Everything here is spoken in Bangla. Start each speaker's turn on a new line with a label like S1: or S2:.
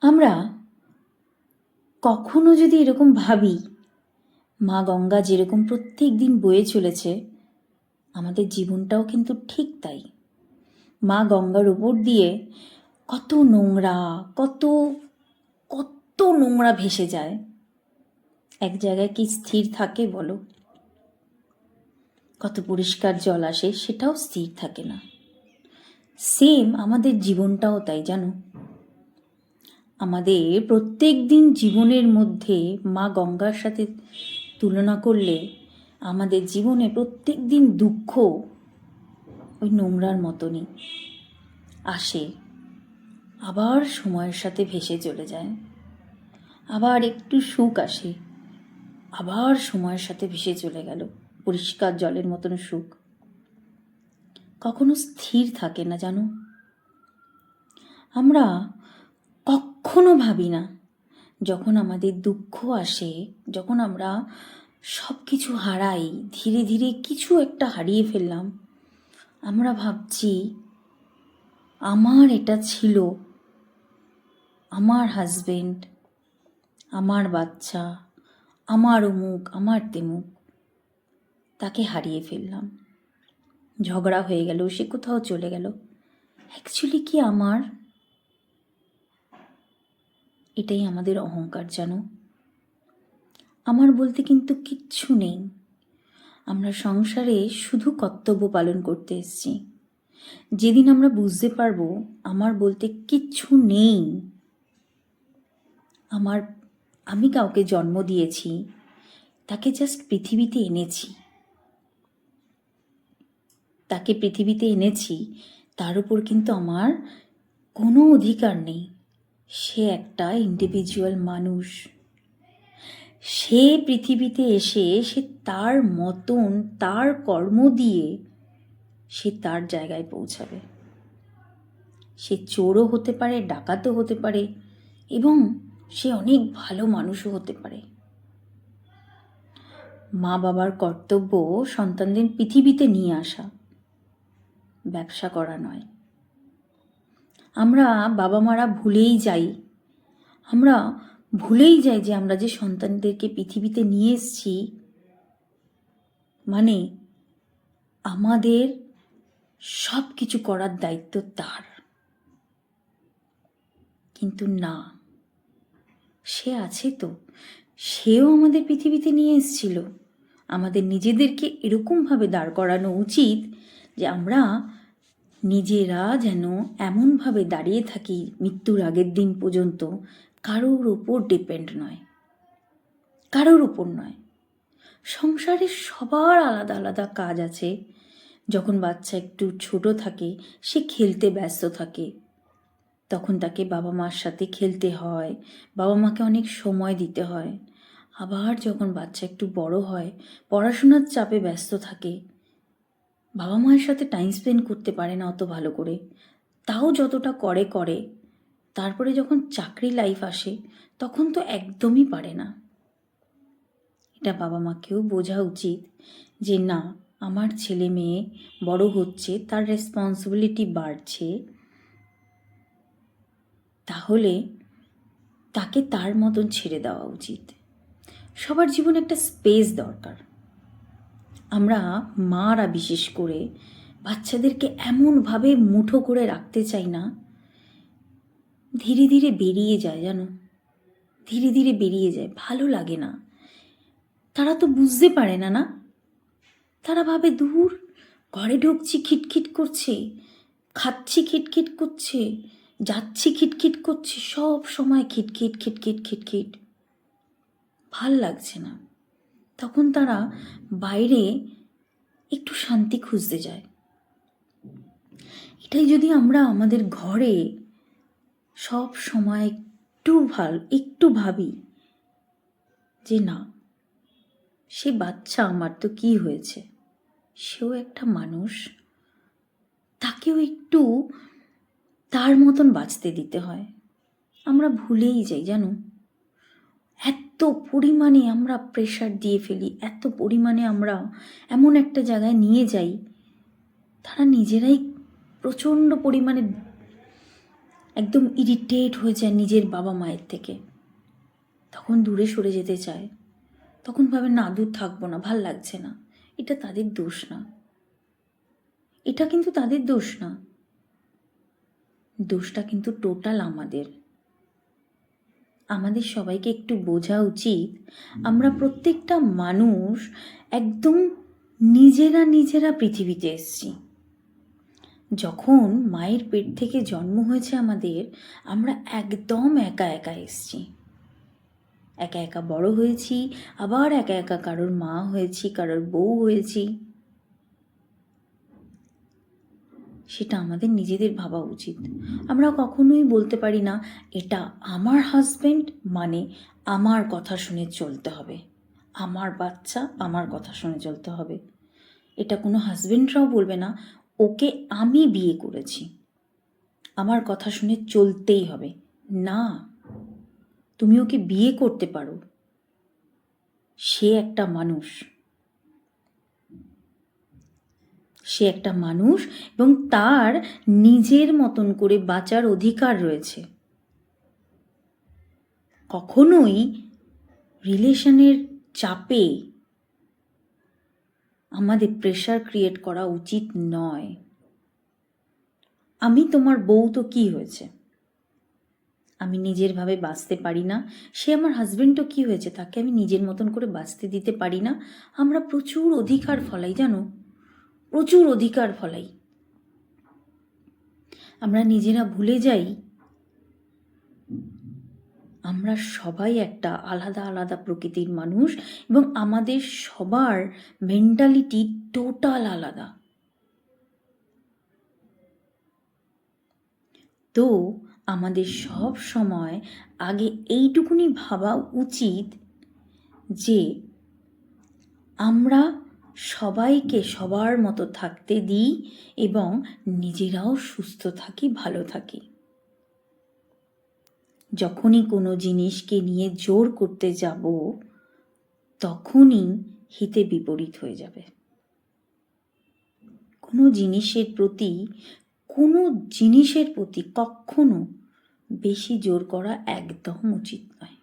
S1: আমরা কখনো যদি এরকম ভাবি, মা গঙ্গা যেরকম প্রত্যেক দিন বয়ে চলেছে, আমাদের জীবনটাও কিন্তু ঠিক তাই। মা গঙ্গার উপর দিয়ে কত নোংরা কত কত নোংরা ভেসে যায়। এক জায়গায় কি স্থির থাকে বলো? কত পরিষ্কার জল আসে, সেটাও স্থির থাকে না। সেম আমাদের জীবনটাও তাই, জানো। আমাদের প্রত্যেক দিন জীবনের মধ্যে মা গঙ্গার সাথে তুলনা করলে আমাদের জীবনে প্রত্যেক দিন দুঃখ ওই নোংরার মতনই আসে, আবার সময়ের সাথে ভেসে চলে যায়। আবার একটু সুখ আসে, আবার সময়ের সাথে ভেসে চলে গেল। পরিষ্কার জলের মতন সুখ কখনো স্থির থাকে না, জানো। আমরা কখনো ভাবি না, যখন আমাদের দুঃখ আসে, যখন আমরা সব কিছু হারাই, ধীরে ধীরে কিছু একটা হারিয়ে ফেললাম, আমরা ভাবছি আমার এটা ছিল, আমার হাজবেন্ড, আমার বাচ্চা, আমার অমুক, আমার তেমুক, তাকে হারিয়ে ফেললাম, ঝগড়া হয়ে গেল, সে কোথাও চলে গেল। অ্যাকচুয়ালি কি আমার? এটাই আমাদের অহংকার, জানো। আমার বলতে কিন্তু কিচ্ছু নেই। আমরা সংসারে শুধু কর্তব্য পালন করতে এসেছি। যেদিন আমরা বুঝতে পারবো আমার বলতে কিচ্ছু নেই, আমি কাউকে জন্ম দিয়েছি, তাকে জাস্ট পৃথিবীতে এনেছি, তার উপর কিন্তু আমার কোনো অধিকার নেই। সে একটা ইন্ডিভিজুয়াল মানুষ। সে পৃথিবীতে এসে সে তার মতন তার কর্ম দিয়ে সে তার জায়গায় পৌঁছাবে। সে চোরও হতে পারে, ডাকাতও হতে পারে, এবং সে অনেক ভালো মানুষও হতে পারে। মা বাবার কর্তব্য সন্তানদের পৃথিবীতে নিয়ে আসা, ব্যবসা করা নয়। আমরা বাবা মারা ভুলেই যাই যে আমরা যে সন্তানদেরকে পৃথিবীতে নিয়ে এসেছি, মানে আমাদের সব কিছু করার দায়িত্ব তার। কিন্তু না, সে আছে তো, সেও আমাদের পৃথিবীতে নিয়ে এসেছিল। আমাদের নিজেদেরকে এরকমভাবে দাঁড় করানো উচিত যে আমরা নিজেরা যেন এমনভাবে দাঁড়িয়ে থাকি মৃত্যুর আগের দিন পর্যন্ত, কারোর ওপর ডিপেন্ড নয়, কারোর ওপর নয়। সংসারে সবার আলাদা আলাদা কাজ আছে। যখন বাচ্চা একটু ছোট থাকে, সে খেলতে ব্যস্ত থাকে, তখন তাকে বাবা মার সাথে খেলতে হয়, বাবা মাকে অনেক সময় দিতে হয়। আবার যখন বাচ্চা একটু বড় হয়, পড়াশোনার চাপে ব্যস্ত থাকে, বাবা মায়ের সাথে টাইম স্পেন্ড করতে পারে না অত ভালো করে, তাও যতটা করে। তারপরে যখন চাকরি লাইফ আসে, তখন তো একদমই পারে না। এটা বাবা মাকেও বোঝা উচিত যে না, আমার ছেলে মেয়ে বড় হচ্ছে, তার রেসপন্সিবিলিটি বাড়ছে, তাহলে তাকে তার মতন ছেড়ে দেওয়া উচিত। সবার জীবনে একটা স্পেস দরকার। আমরা মারা বিশেষ করে বাচ্চাদেরকে এমনভাবে মুঠো করে রাখতে চাই না, ধীরে ধীরে বেরিয়ে যায়, জানো, ধীরে ধীরে বেরিয়ে যায়, ভালো লাগে না। তারা তো বুঝতে পারে না, তারা ভাবে দূর, ঘরে ঢুকছি খিটখিট করছে, খাচ্ছি খিটখিট করছে, যাচ্ছি খিটখিট করছে, সব সময় খিটখিট খিটখিট খিটখিট, ভাল লাগছে না। তখন তারা বাইরে একটু শান্তি খুঁজতে যায়। এটাই যদি আমরা আমাদের ঘরে সব সময় একটু ভাবি যে না, সে বাচ্চা, আমার তো কি হয়েছে, সেও একটা মানুষ, তাকেও একটু তার মতন বাঁচতে দিতে হয়। আমরা ভুলেই যাই, জানো। এত পরিমাণে আমরা প্রেশার দিয়ে ফেলি, এত পরিমাণে আমরা এমন একটা জায়গায় নিয়ে যাই, তারা নিজেরাই প্রচণ্ড পরিমাণে একদম ইরিটেট হয়ে যায় নিজের বাবা মায়ের থেকে, তখন দূরে সরে যেতে চায়, তখন ভাবে না দূর থাকবো না, ভাল লাগছে না। এটা তাদের দোষ না, এটা কিন্তু তাদের দোষ না, দোষটা কিন্তু টোটাল আমাদের। আমাদের সবাইকে একটু বোঝা উচিত, আমরা প্রত্যেকটা মানুষ একদম নিজেরা পৃথিবীতে এসেছি। যখন মায়ের পেট থেকে জন্ম হয়েছে আমাদের, আমরা একদম একা একা এসেছি, একা একা বড় হয়েছি, আবার একা একা কারোর মা হয়েছি, কারোর বউ হয়েছি। সেটা আমাদের নিজেদের ভাবা উচিত। আমরা কখনোই বলতে পারি না এটা আমার হাজব্যান্ড মানে আমার কথা শুনে চলতে হবে, আমার বাচ্চা আমার কথা শুনে চলতে হবে। এটা কোনো হাজব্যান্ডরাও বলবে না ওকে আমি বিয়ে করেছি, আমার কথা শুনে চলতেই হবে। না, তুমি ওকে বিয়ে করতে পারো, সে একটা মানুষ, সে একটা মানুষ এবং তার নিজের মতন করে বাঁচার অধিকার রয়েছে। কখনোই রিলেশনের চাপে আমাদের প্রেশার ক্রিয়েট করা উচিত নয়। আমি তোমার বউ তো কি হয়েছে, আমি নিজের ভাবে বাঁচতে পারি না, সে আমার হাজবেন্ডও কি হয়েছে, তাকে আমি নিজের মতন করে বাঁচতে দিতে পারি না। আমরা প্রচুর অধিকার ফলাই, জানো, প্রচুর অধিকার ফলাই। আমরা নিজেরা ভুলে যাই আমরা সবাই একটা আলাদা আলাদা প্রকৃতির মানুষ এবং আমাদের সবার মেন্টালিটি টোটাল আলাদা। তো আমাদের সব সময় আগে এইটুকুনি ভাবা উচিত যে আমরা সবাইকে সবার মতো থাকতে দিই এবং নিজেরাও সুস্থ থাকি, ভালো থাকি। যখনই কোনো জিনিসকে নিয়ে জোর করতে যাব তখনই হিতে বিপরীত হয়ে যাবে। কোনো জিনিসের প্রতি কখনো বেশি জোর করা একদম উচিত নয়।